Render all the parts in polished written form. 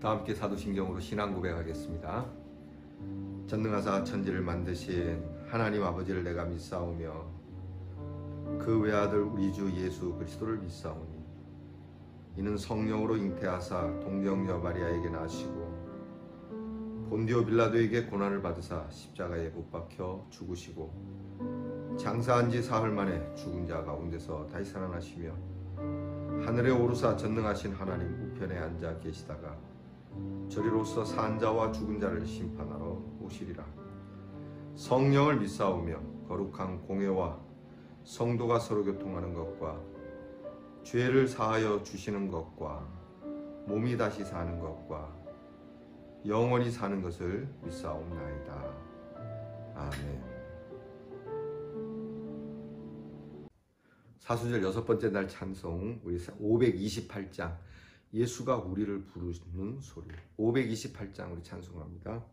다 함께 사도신경으로 신앙 고백하겠습니다. 전능하사 천지를 만드신 하나님 아버지를 내가 믿사오며 그 외아들 우리 주 예수 그리스도를 믿사오니 이는 성령으로 잉태하사 동정녀 마리아에게 나시고 본디오 빌라도에게 고난을 받으사 십자가에 못 박혀 죽으시고 장사한 지 사흘 만에 죽은 자 가운데서 다시 살아나시며 하늘에 오르사 전능하신 하나님 우편에 앉아 계시다가 저리로서 산 자와 죽은 자를 심판하러 오시리라. 성령을 믿사오며 거룩한 공회와 성도가 서로 교통하는 것과 죄를 사하여 주시는 것과 몸이 다시 사는 것과 영원히 사는 것을 믿사옵나이다. 아멘. 사순절 6번째 날 찬송, 우리 528장 예수가 우리를 부르는 소리, 528장 우리 찬송합니다.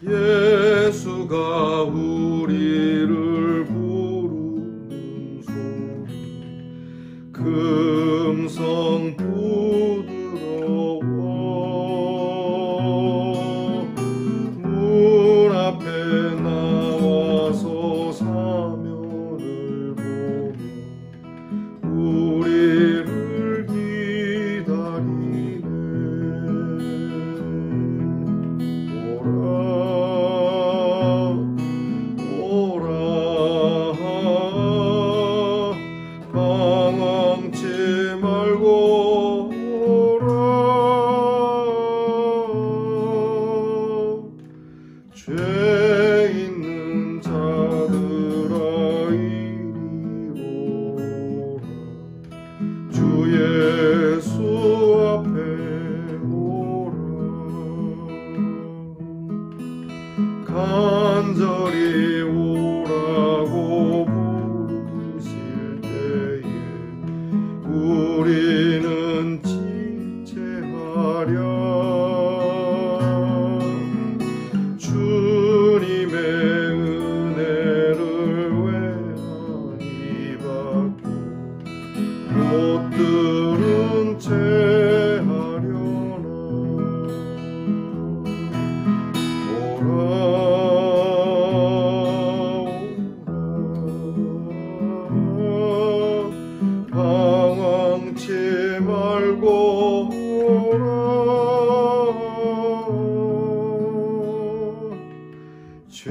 예수가 우리를 부르는 소리, 금성 부드러워 문 앞에 나와서 사면을 보며 우리를 기다리네. 방황치 말고 오라. 죄 있는 자들아 이리 오라. 주 예수 앞에 오라. 간절히 오라고 부르실 때에 우리는 지체하랴. 주님의 은혜를 외하니 받고 못 들은 채 하려나. 오라. 방황치 말고 오라. 죄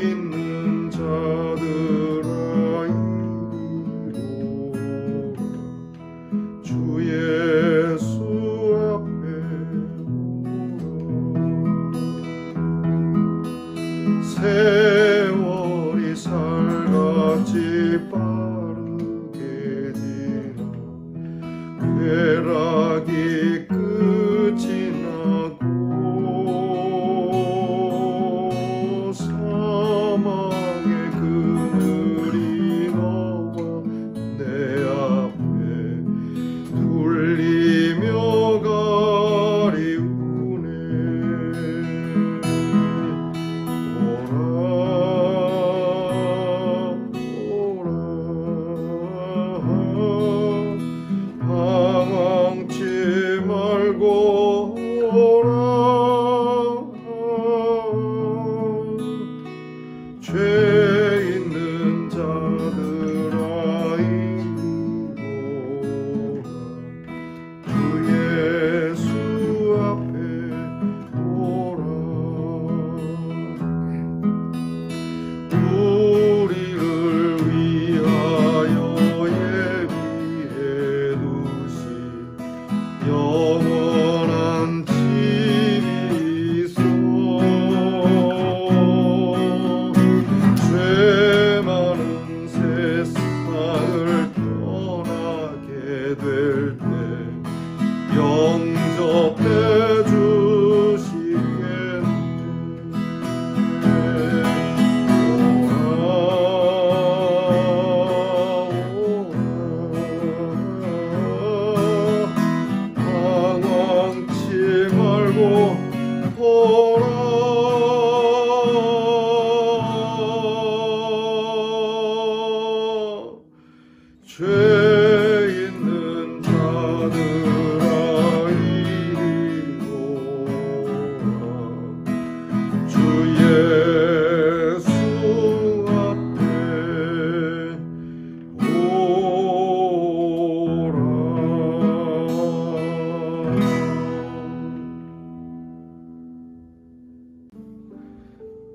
있는 자들아 이리 오라. 주 예수 앞에 오라. 세월이 살같이 빠르게 지나 쾌락이 끝이 나고 사망의 그늘이 너와 내 앞에 둘리며 가리우네. 오라. 오라.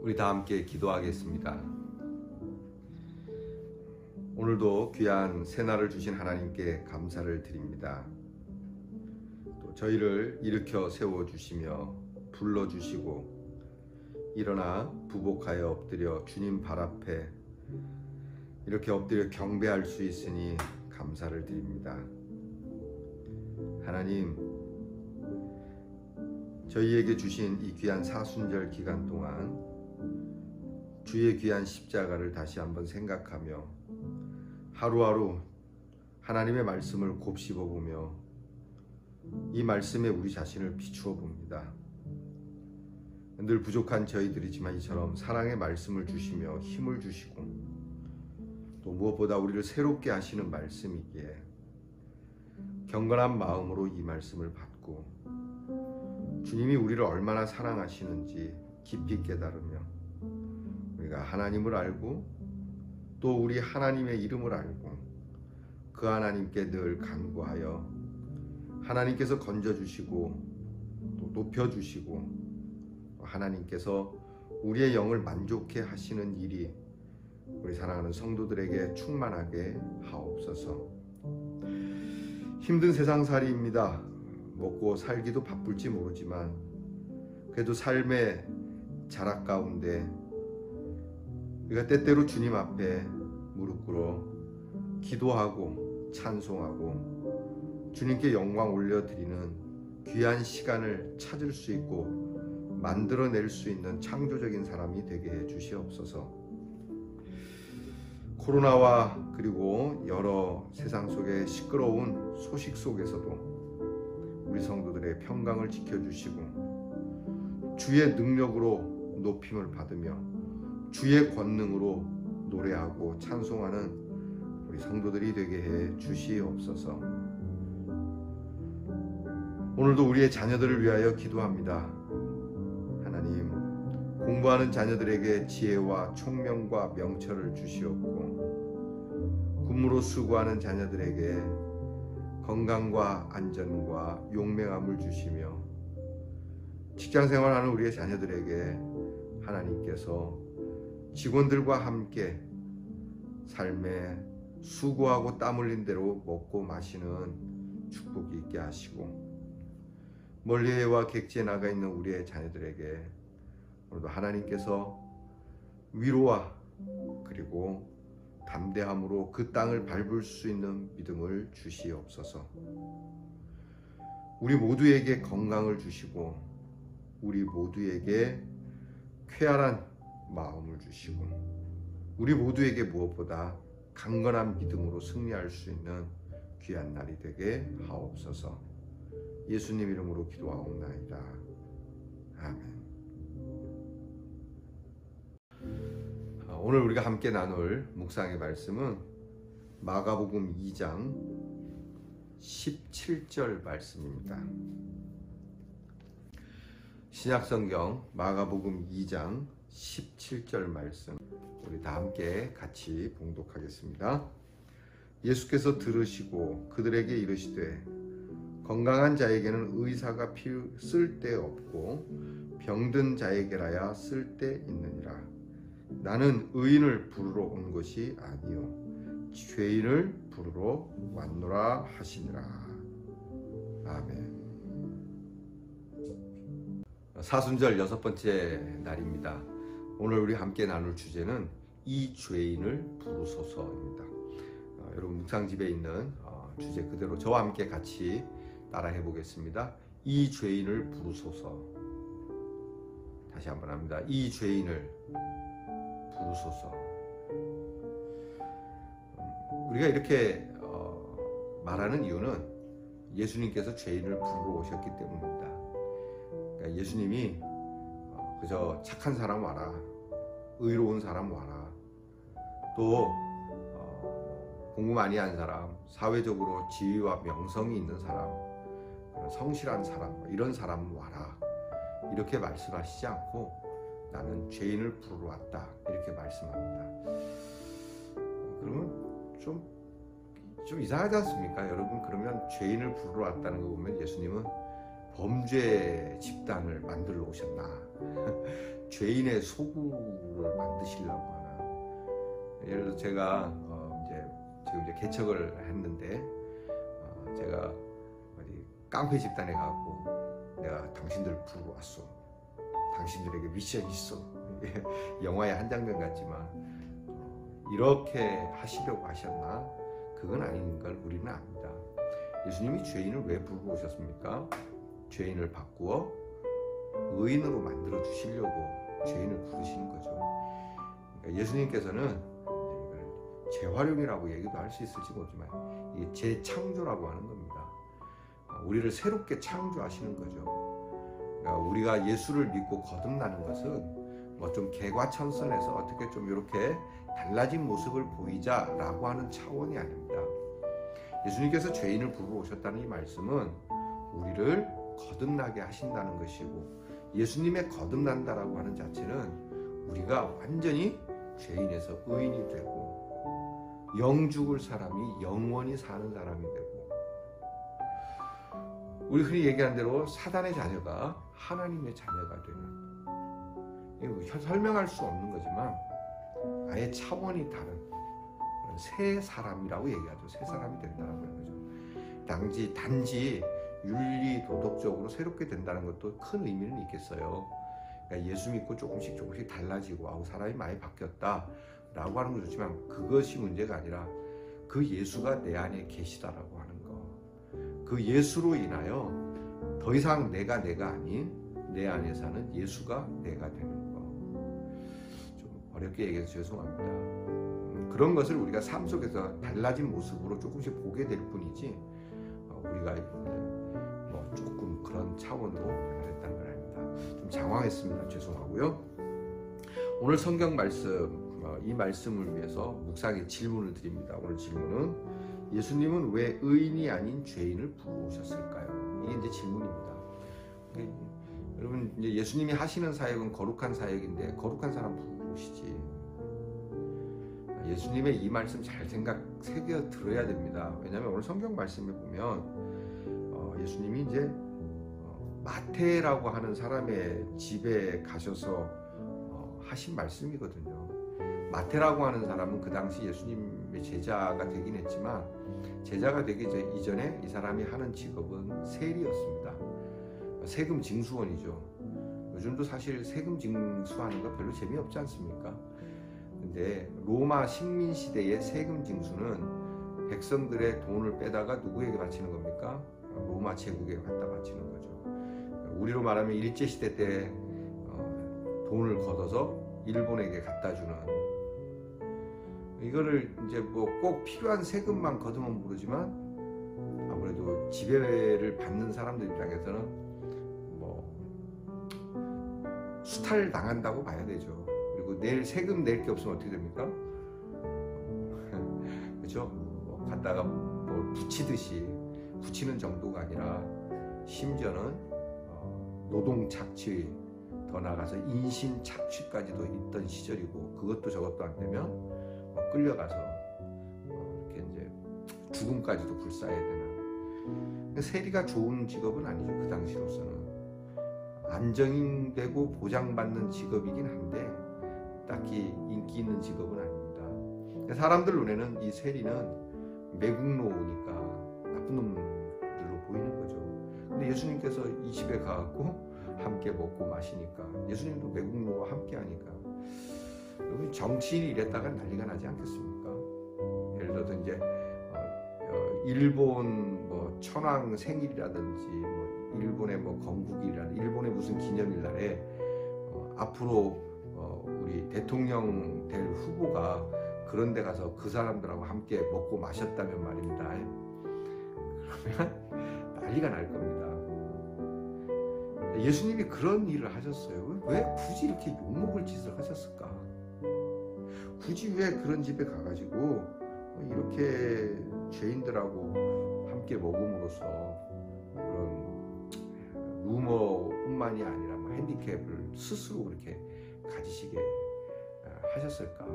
우리 다 함께 기도하겠습니다. 오늘도 귀한 새날을 주신 하나님께 감사를 드립니다. 또 저희를 일으켜 세워주시며 불러주시고 일어나 부복하여 엎드려 주님 발 앞에 이렇게 엎드려 경배할 수 있으니 감사를 드립니다. 하나님, 저희에게 주신 이 귀한 사순절 기간 동안 주의 귀한 십자가를 다시 한번 생각하며 하루하루 하나님의 말씀을 곱씹어 보며 이 말씀에 우리 자신을 비추어 봅니다. 늘 부족한 저희들이지만 이처럼 사랑의 말씀을 주시며 힘을 주시고 또 무엇보다 우리를 새롭게 하시는 말씀이기에 경건한 마음으로 이 말씀을 받고 주님이 우리를 얼마나 사랑하시는지 깊이 깨달으며 우리가 하나님을 알고 또 우리 하나님의 이름을 알고 그 하나님께 늘 간구하여 하나님께서 건져주시고 또 높여주시고 하나님께서 우리의 영을 만족해 하시는 일이 우리 사랑하는 성도들에게 충만하게 하옵소서. 힘든 세상살이입니다. 먹고 살기도 바쁠지 모르지만 그래도 삶의 자락 가운데 우리가 때때로 주님 앞에 무릎 꿇어 기도하고 찬송하고 주님께 영광 올려드리는 귀한 시간을 찾을 수 있고 만들어낼 수 있는 창조적인 사람이 되게 해 주시옵소서. 코로나와 그리고 여러 세상 속의 시끄러운 소식 속에서도 우리 성도들의 평강을 지켜주시고 주의 능력으로 높임을 받으며 주의 권능으로 노래하고 찬송하는 우리 성도들이 되게 해 주시옵소서. 오늘도 우리의 자녀들을 위하여 기도합니다. 하나님, 공부하는 자녀들에게 지혜와 총명과 명철을 주시옵고 군무로 수고하는 자녀들에게 건강과 안전과 용맹함을 주시며 직장생활하는 우리의 자녀들에게 하나님께서 직원들과 함께 삶에 수고하고 땀 흘린 대로 먹고 마시는 축복이 있게 하시고 멀리 해와 객지에 나가 있는 우리의 자녀들에게 오늘도 하나님께서 위로와 그리고 담대함으로 그 땅을 밟을 수 있는 믿음을 주시옵소서. 우리 모두에게 건강을 주시고 우리 모두에게 쾌활한 마음을 주시고 우리 모두에게 무엇보다 강건한 믿음으로 승리할 수 있는 귀한 날이 되게 하옵소서. 예수님 이름으로 기도하옵나이다. 아멘. 오늘 우리가 함께 나눌 묵상의 말씀은 마가복음 2장 17절 말씀입니다. 신약성경 마가복음 2장 17절 말씀 우리 다 함께 같이 봉독하겠습니다. 예수께서 들으시고 그들에게 이르시되 건강한 자에게는 의사가 쓸데없고 병든 자에게라야 쓸데있느니라. 나는 의인을 부르러 온 것이 아니요 죄인을 부르러 왔노라 하시니라. 아멘. 사순절 6번째 날입니다. 오늘 우리 함께 나눌 주제는 이 죄인을 부르소서입니다. 여러분 묵상집에 있는 주제 그대로 저와 함께 같이 따라 해보겠습니다. 이 죄인을 부르소서. 다시 한번 합니다. 이 죄인을 부르소서. 우리가 이렇게 말하는 이유는 예수님께서 죄인을 부르러 오셨기 때문입니다. 그러니까 예수님이 그저 착한 사람 와라, 의로운 사람 와라, 또 공부 많이 한 사람, 사회적으로 지위와 명성이 있는 사람, 성실한 사람, 이런 사람 와라, 이렇게 말씀하시지 않고 나는 죄인을 부르러 왔다, 이렇게 말씀합니다. 그러면 좀 이상하지 않습니까? 여러분, 그러면 죄인을 부르러 왔다는 거 보면 예수님은 범죄 집단을 만들러 오셨나? 죄인의 소굴을 만드시려고 하나. 예를 들어 제가 지금 이제 개척을 했는데 제가 어디 깡패 집단에 가고 내가 당신들 부르러 왔어. 당신들에게 미션이 있어. 영화의 한 장면 같지만 이렇게 하시려고 하셨나? 그건 아닌 걸 우리는 압니다. 예수님이 죄인을 왜 부르러 오셨습니까? 죄인을 바꾸어 의인으로 만들어 주시려고 죄인을 부르시는 거죠. 그러니까 예수님께서는 재활용이라고 얘기도 할 수 있을지 모르지만 이게 재창조라고 하는 겁니다. 우리를 새롭게 창조하시는 거죠. 그러니까 우리가 예수를 믿고 거듭나는 것은 뭐 좀 개과천선해서 어떻게 좀 이렇게 달라진 모습을 보이자라고 하는 차원이 아닙니다. 예수님께서 죄인을 부르러 오셨다는 이 말씀은 우리를 거듭나게 하신다는 것이고, 예수님의 거듭난다라고 하는 자체는 우리가 완전히 죄인에서 의인이 되고 영 죽을 사람이 영원히 사는 사람이 되고, 우리 흔히 얘기하는 대로 사단의 자녀가 하나님의 자녀가 되는, 이거 설명할 수 없는 거지만 아예 차원이 다른 새 사람이라고 얘기하죠. 새 사람이 된다는 거죠. 단지 윤리 도덕적으로 새롭게 된다는 것도 큰 의미는 있겠어요. 그러니까 예수 믿고 조금씩 달라지고 사람이 많이 바뀌었다라고 하는 건 좋지만 그것이 문제가 아니라 그 예수가 내 안에 계시다라고 하는 거. 그 예수로 인하여 더 이상 내가 아닌 내 안에 사는 예수가 내가 되는 거. 좀 어렵게 얘기해서 죄송합니다. 그런 것을 우리가 삶 속에서 달라진 모습으로 조금씩 보게 될 뿐이지 우리가 뭐 조금 그런 차원으로 됐다는 건 아닙니다. 좀 장황했습니다. 죄송하고요. 오늘 성경 말씀, 이 말씀을 위해서 묵상의 질문을 드립니다. 오늘 질문은 예수님은 왜 의인이 아닌 죄인을 부르셨을까요? 이게 이제 질문입니다. 여러분, 이제 예수님이 하시는 사역은 거룩한 사역인데 거룩한 사람 부르시지. 예수님의 이 말씀 잘 새겨 들어야 됩니다. 왜냐하면 오늘 성경 말씀을 보면 예수님이 이제 마태라고 하는 사람의 집에 가셔서 하신 말씀이거든요. 마태라고 하는 사람은 그 당시 예수님의 제자가 되긴 했지만 제자가 되기 이전에 이 사람이 하는 직업은 세리였습니다. 세금 징수원이죠. 요즘도 사실 세금 징수하는 거 별로 재미없지 않습니까? 근데 로마 식민 시대의 세금 징수는 백성들의 돈을 빼다가 누구에게 바치는 겁니까? 로마 제국에 갖다 바치는 거죠. 우리로 말하면 일제시대 때 돈을 걷어서 일본에게 갖다 주는, 이거를 이제 뭐 꼭 필요한 세금만 걷으면 모르지만 아무래도 지배를 받는 사람들 입장에서는 뭐 수탈 당한다고 봐야 되죠. 그리고 내일 세금 낼 게 없으면 어떻게 됩니까? 그렇죠? 뭐 갖다가 뭐 붙이는 정도가 아니라 심지어는 노동 착취, 더 나아가서 인신 착취까지도 있던 시절이고, 그것도 저것도 안 되면 끌려가서 이렇게 이제 죽음까지도 불사해야 되는. 세리가 좋은 직업은 아니죠. 그 당시로서는 안정되고 보장받는 직업이긴 한데 딱히 인기 있는 직업은 아닙니다. 사람들 눈에는 이 세리는 매국노니까 나쁜 놈들로 보이는 거죠. 근데 예수님께서 이 집에 가갖고 함께 먹고 마시니까, 예수님도 매국노와 함께 하니까 정치인이 이랬다가 난리가 나지 않겠습니까? 예를 들어서 이제 일본 뭐 천황 생일이라든지 뭐 일본의 뭐 건국이라든지 일본의 무슨 기념일날에 앞으로 우리 대통령 될 후보가 그런 데 가서 그 사람들하고 함께 먹고 마셨다면 말입니다. 그러면 난리가 날 겁니다. 예수님이 그런 일을 하셨어요. 왜 굳이 이렇게 욕먹을 짓을 하셨을까? 굳이 왜 그런 집에 가가지고 이렇게 죄인들하고 함께 먹음으로써 그런 루머뿐만이 아니라 핸디캡을 스스로 그렇게 가지시게 하셨을까?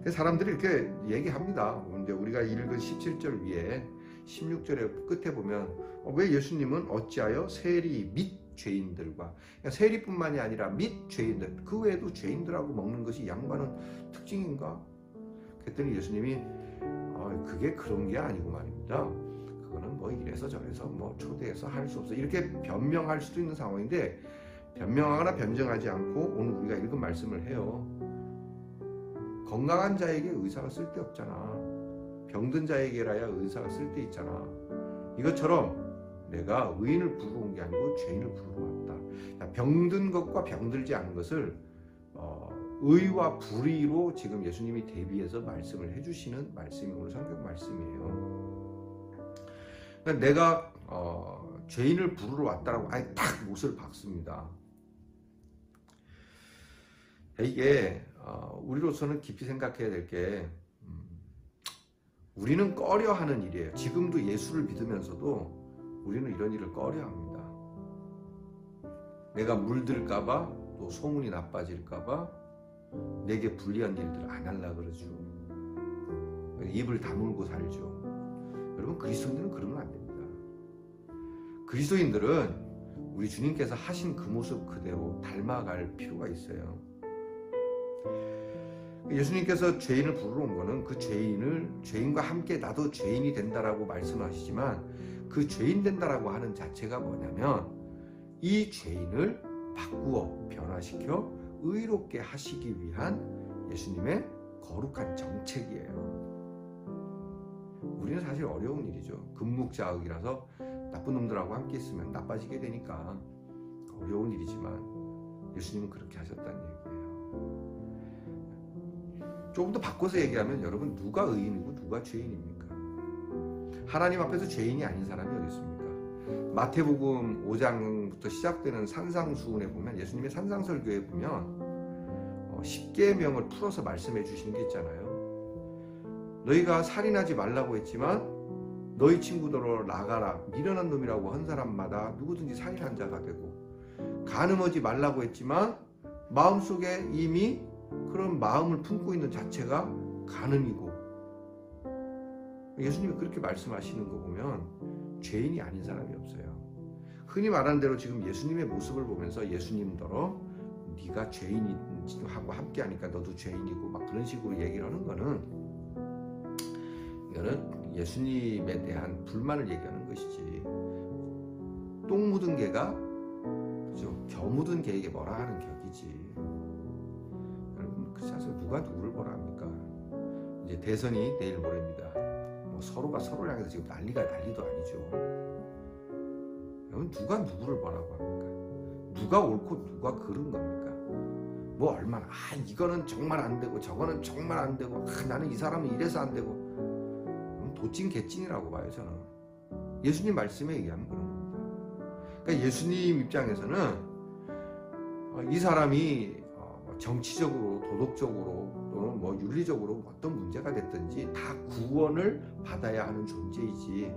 사람들이 이렇게 얘기합니다. 이제 우리가 읽은 17절 위에 16절의 끝에 보면 왜 예수님은 어찌하여 세리 및 죄인들과, 그러니까 세리뿐만이 아니라 및 죄인들, 그 외에도 죄인들하고 먹는 것이 양반은 특징인가? 그랬더니 예수님이 그게 그런 게 아니고 말입니다. 그거는 뭐 이래서 저래서 뭐 초대해서 할 수 없어, 이렇게 변명할 수도 있는 상황인데, 변명하거나 변증하지 않고 오늘 우리가 읽은 말씀을 해요. 건강한 자에게 의사가 쓸데없잖아. 병든 자에게라야 의사가 쓸데있잖아. 이것처럼 내가 의인을 부르러 온 게 아니고 죄인을 부르러 왔다. 병든 것과 병들지 않은 것을 의와 불의로 지금 예수님이 대비해서 말씀을 해주시는 말씀이 오늘 성경 말씀이에요. 그러니까 내가 죄인을 부르러 왔다라고 아예 딱 못을 박습니다. 이게 우리로서는 깊이 생각해야 될 게, 우리는 꺼려하는 일이에요. 지금도 예수를 믿으면서도 우리는 이런 일을 꺼려합니다. 내가 물들까봐, 또 소문이 나빠질까봐 내게 불리한 일들을 안 하려고 그러죠. 입을 다물고 살죠. 여러분, 그리스도인들은 그러면 안 됩니다. 그리스도인들은 우리 주님께서 하신 그 모습 그대로 닮아갈 필요가 있어요. 예수님께서 죄인을 부르러 온 거는 그 죄인과 함께 나도 죄인이 된다라고 말씀하시지만, 그 죄인 된다라고 하는 자체가 뭐냐면 이 죄인을 바꾸어 변화시켜 의롭게 하시기 위한 예수님의 거룩한 정책이에요. 우리는 사실 어려운 일이죠. 금묵자흑이라서 나쁜 놈들하고 함께 있으면 나빠지게 되니까 어려운 일이지만 예수님은 그렇게 하셨다는 얘기예요. 조금 더 바꿔서 얘기하면, 여러분, 누가 의인이고 누가 죄인입니까? 하나님 앞에서 죄인이 아닌 사람이 어디 있습니까? 마태복음 5장부터 시작되는 산상수훈에 보면, 예수님의 산상설교에 보면 10계명을 풀어서 말씀해 주시는 게 있잖아요. 너희가 살인하지 말라고 했지만 너희 친구들로 나가라, 미련한 놈이라고 한 사람마다 누구든지 살인한 자가 되고, 간음하지 말라고 했지만 마음속에 이미 그런 마음을 품고 있는 자체가 간음이고, 예수님이 그렇게 말씀하시는 거 보면 죄인이 아닌 사람이 없어요. 흔히 말하는 대로 지금 예수님의 모습을 보면서 예수님더러 네가 죄인하고 함께 하니까 너도 죄인이고 막 그런 식으로 얘기를 하는 거는, 이거는 예수님에 대한 불만을 얘기하는 것이지, 똥 묻은 개가, 그죠? 겨 묻은 개에게 뭐라 하는 격이지. 사실 누가 누구를 뭐라 합니까? 이제 대선이 내일 모레입니다. 뭐 서로가 서로를 향해서 지금 난리도 아니죠. 여러분, 누가 누구를 뭐라고 합니까? 누가 옳고 누가 그른 겁니까? 뭐 얼마나 이거는 정말 안 되고 저거는 정말 안 되고 나는 이 사람은 이래서 안 되고, 도찐 개찐이라고 봐요, 저는. 예수님 말씀에 의하면 그런 겁니다. 그러니까 예수님 입장에서는 이 사람이 정치적으로, 도덕적으로, 또는 뭐 윤리적으로 어떤 문제가 됐든지 다 구원을 받아야 하는 존재이지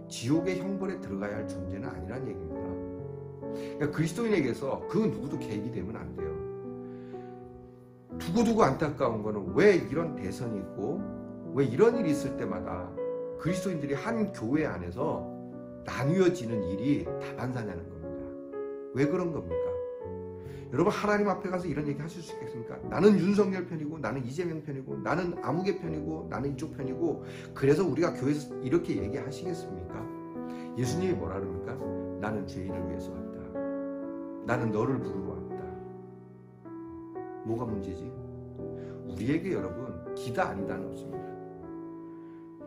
지옥의 형벌에 들어가야 할 존재는 아니란 얘기입니다. 그러니까 그리스도인에게서 그 누구도 개입이 되면 안 돼요. 두고두고 안타까운 거는, 왜 이런 대선이 있고 왜 이런 일이 있을 때마다 그리스도인들이 한 교회 안에서 나뉘어지는 일이 다반사냐는 겁니다. 왜 그런 겁니까? 여러분, 하나님 앞에 가서 이런 얘기 하실 수 있겠습니까? 나는 윤석열 편이고, 나는 이재명 편이고, 나는 아무개 편이고, 나는 이쪽 편이고, 그래서 우리가 교회에서 이렇게 얘기하시겠습니까? 예수님이 뭐라 그럽니까? 나는 죄인을 위해서 왔다. 나는 너를 부르러 왔다. 뭐가 문제지? 우리에게 여러분, 기다 아니다는 없습니다.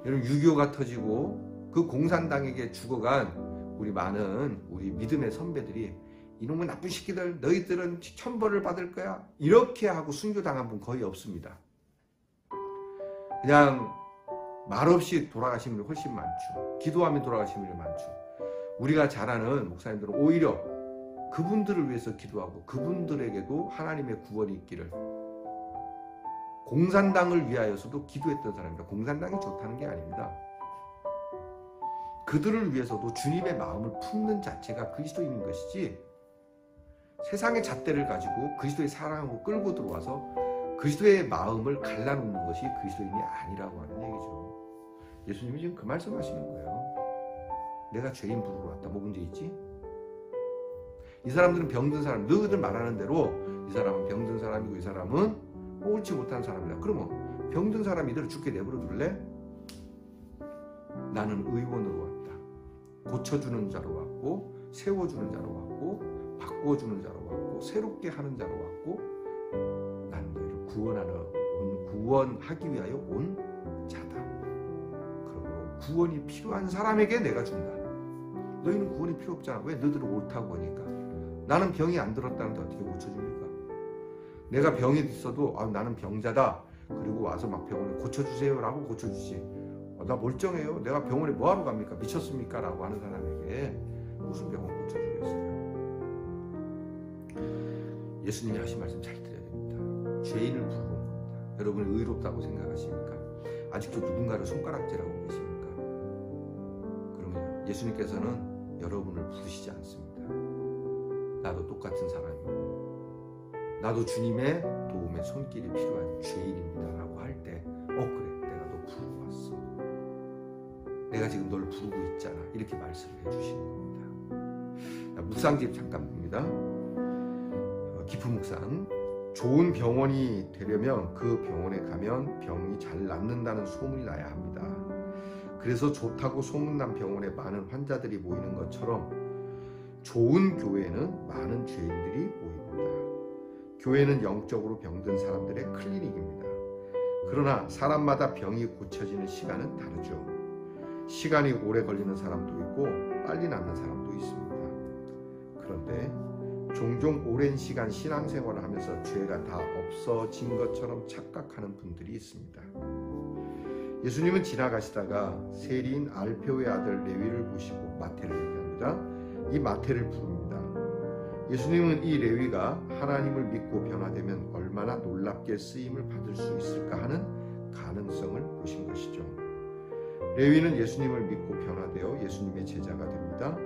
여러분, 6.25가 터지고 그 공산당에게 죽어간 우리 많은 우리 믿음의 선배들이, 이놈의 나쁜 새끼들, 너희들은 천벌을 받을 거야, 이렇게 하고 순교당한 분 거의 없습니다. 그냥 말없이 돌아가신 분이 훨씬 많죠. 기도하면 돌아가신 분이 많죠. 우리가 잘 아는 목사님들은 오히려 그분들을 위해서 기도하고 그분들에게도 하나님의 구원이 있기를, 공산당을 위하여서도 기도했던 사람입니다. 공산당이 좋다는 게 아닙니다. 그들을 위해서도 주님의 마음을 품는 자체가 그리스도인인 것이지, 세상의 잣대를 가지고 그리스도의 사랑으로 끌고 들어와서 그리스도의 마음을 갈라놓는 것이 그리스도인이 아니라고 하는 얘기죠. 예수님이 지금 그 말씀하시는 거예요. 내가 죄인 부르러 왔다. 뭐 문제 있지? 이 사람들은 병든 사람, 너희들 말하는 대로 이 사람은 병든 사람이고 이 사람은 옳지 못한 사람이다. 그러면 병든 사람 이대로 죽게 내버려 둘래? 나는 의원으로 왔다. 고쳐주는 자로 왔고, 세워주는 자로 왔고, 바꾸어주는 자로 왔고, 새롭게 하는 자로 왔고, 나는 너희를 구원하기 위하여 온 자다. 그러므로 구원이 필요한 사람에게 내가 준다. 너희는 구원이 필요 없잖아. 왜? 너희들은 옳다고 하니까. 나는 병이 안 들었다는데 어떻게 고쳐줍니까? 내가 병이 있어도 나는 병자다. 그리고 와서 막 병원에 고쳐주세요 라고 고쳐주지. 나 멀쩡해요. 내가 병원에 뭐하러 갑니까? 미쳤습니까? 라고 하는 사람에게 무슨 병원 고쳐주겠어요? 예수님이 하신 말씀 잘 들어야 됩니다. 죄인을 부르는 겁니다. 여러분이 의롭다고 생각하십니까? 아직도 누군가를 손가락질하고 계십니까? 그러면 예수님께서는 여러분을 부르시지 않습니다. 나도 똑같은 사람이고 나도 주님의 도움의 손길이 필요한 죄인입니다 라고 할 때 그래, 내가 너 부르고 왔어. 내가 지금 널 부르고 있잖아. 이렇게 말씀을 해주시는 겁니다. 묵상집 잠깐 봅니다. 깊은 묵상. 좋은 병원이 되려면 그 병원에 가면 병이 잘 낫는다는 소문이 나야 합니다. 그래서 좋다고 소문난 병원에 많은 환자들이 모이는 것처럼 좋은 교회에는 많은 죄인들이 모입니다. 교회는 영적으로 병든 사람들의 클리닉입니다. 그러나 사람마다 병이 고쳐지는 시간은 다르죠. 시간이 오래 걸리는 사람도 있고 빨리 낫는 사람도 있습니다. 그런데 종종 오랜 시간 신앙생활을 하면서 죄가 다 없어진 것처럼 착각하는 분들이 있습니다. 예수님은 지나가시다가 세리인 알페오의 아들 레위를 보시고 마태를 얘기합니다. 이 마태를 부릅니다. 예수님은 이 레위가 하나님을 믿고 변화되면 얼마나 놀랍게 쓰임을 받을 수 있을까 하는 가능성을 보신 것이죠. 레위는 예수님을 믿고 변화되어 예수님의 제자가 됩니다.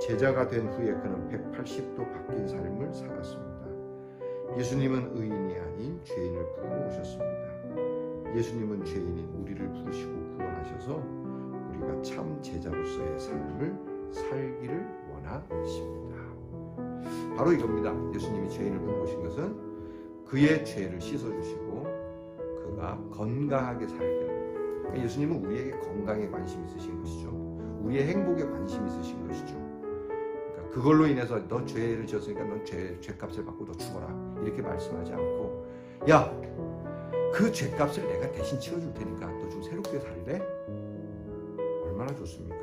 제자가 된 후에 그는 180도 바뀐 삶을 살았습니다. 예수님은 의인이 아닌 죄인을 부르고 오셨습니다. 예수님은 죄인인 우리를 부르시고 구원하셔서 우리가 참 제자로서의 삶을 살기를 원하십니다. 바로 이겁니다. 예수님이 죄인을 부르신 것은 그의 죄를 씻어주시고 그가 건강하게 살게 합니다. 그러니까 예수님은 우리에게 건강에 관심이 있으신 것이죠. 우리의 행복에 관심이 있으신 것이죠. 그러니까 그걸로 인해서 너 죄를 지었으니까 넌 죄값을 받고 너 죽어라 이렇게 말씀하지 않고 야, 그 죄값을 내가 대신 치러줄 테니까 너 좀 새롭게 살래? 얼마나 좋습니까?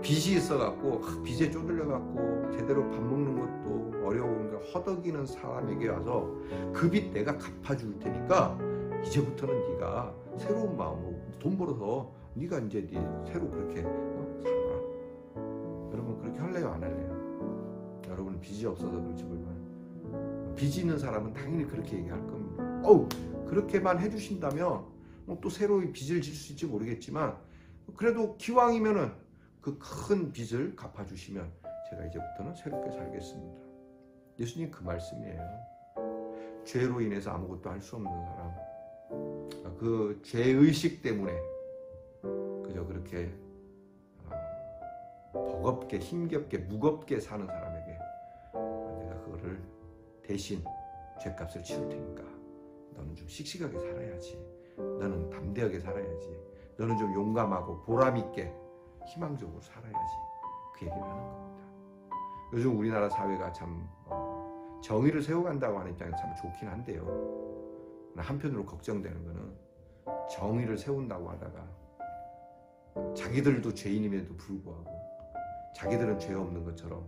빚이 있어갖고 빚에 쪼들려갖고 제대로 밥 먹는 것도 어려운 거 허덕이는 사람에게 와서 그 빚 내가 갚아줄 테니까 이제부터는 네가 새로운 마음으로 돈 벌어서 네가 이제 새로 그렇게 살아라. 여러분 그렇게 할래요 안 할래요? 여러분은 빚이 없어서 그렇지 몰라요. 빚이 있는 사람은 당연히 그렇게 얘기할 겁니다. 그렇게만 해주신다면 또 새로이 빚을 질 수 있을지 모르겠지만 그래도 기왕이면은 그 큰 빚을 갚아주시면 제가 이제부터는 새롭게 살겠습니다. 예수님 그 말씀이에요. 죄로 인해서 아무것도 할 수 없는 사람, 그 죄의식 때문에 그저 그렇게 버겁게 힘겹게 무겁게 사는 사람에게 내가 그거를 대신 죄값을 치울 테니까 너는 좀 씩씩하게 살아야지, 너는 담대하게 살아야지, 너는 좀 용감하고 보람있게 희망적으로 살아야지, 그 얘기를 하는 겁니다. 요즘 우리나라 사회가 참 정의를 세워간다고 하는 입장에서 참 좋긴 한데요. 한편으로 걱정되는 거는 정의를 세운다고 하다가 자기들도 죄인임에도 불구하고 자기들은 죄 없는 것처럼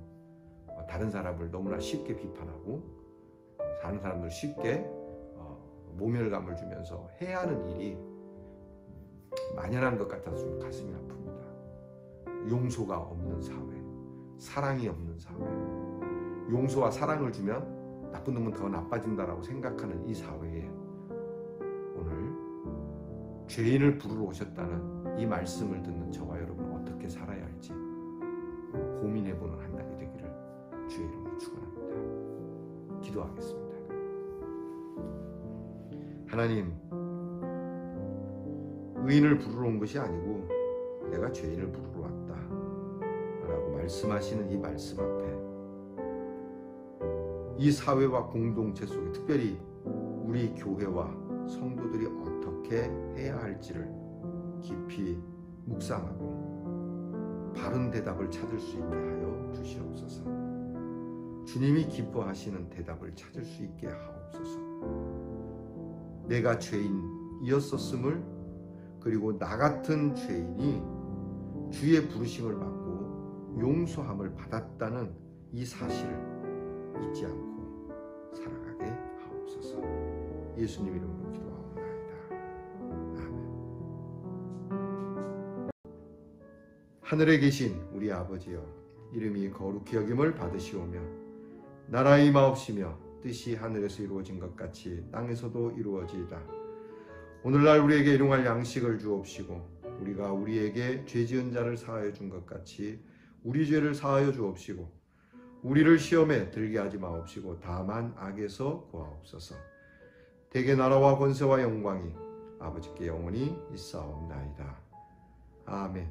다른 사람을 너무나 쉽게 비판하고 다른 사람들 쉽게 모멸감을 주면서 해야 하는 일이 만연한 것 같아서 좀 가슴이 아픕니다. 용서가 없는 사회, 사랑이 없는 사회, 용서와 사랑을 주면 나쁜 놈은 더 나빠진다라고 생각하는 이 사회에 오늘 죄인을 부르러 오셨다는 이 말씀을 듣는 저와 여러분은 어떻게 살아야 할지 고민해보는 한 날이 되기를 주의 이름으로 축원합니다. 기도하겠습니다. 하나님, 의인을 부르러 온 것이 아니고 내가 죄인을 부르러 왔다 라고 말씀하시는 이 말씀 앞에 이 사회와 공동체 속에 특별히 우리 교회와 성도들이 어떻게 해야 할지를 깊이 묵상하고 바른 대답을 찾을 수 있게 하여 주시옵소서. 주님이 기뻐하시는 대답을 찾을 수 있게 하옵소서. 내가 죄인이었었음을, 그리고 나 같은 죄인이 주의 부르심을 받고 용서함을 받았다는 이 사실을 잊지 않고 살아가게 하옵소서. 예수님 이름으로 기도하옵나이다. 아멘. 하늘에 계신 우리 아버지여, 이름이 거룩히 여김을 받으시오며 나라의 임하옵시며 뜻이 하늘에서 이루어진 것 같이 땅에서도 이루어지이다. 오늘날 우리에게 일용할 양식을 주옵시고 우리가 우리에게 죄 지은 자를 사하여 준 것 같이 우리 죄를 사하여 주옵시고 우리를 시험에 들게 하지 마옵시고 다만 악에서 구하옵소서. 대개 나라와 권세와 영광이 아버지께 영원히 있사옵나이다. 아멘.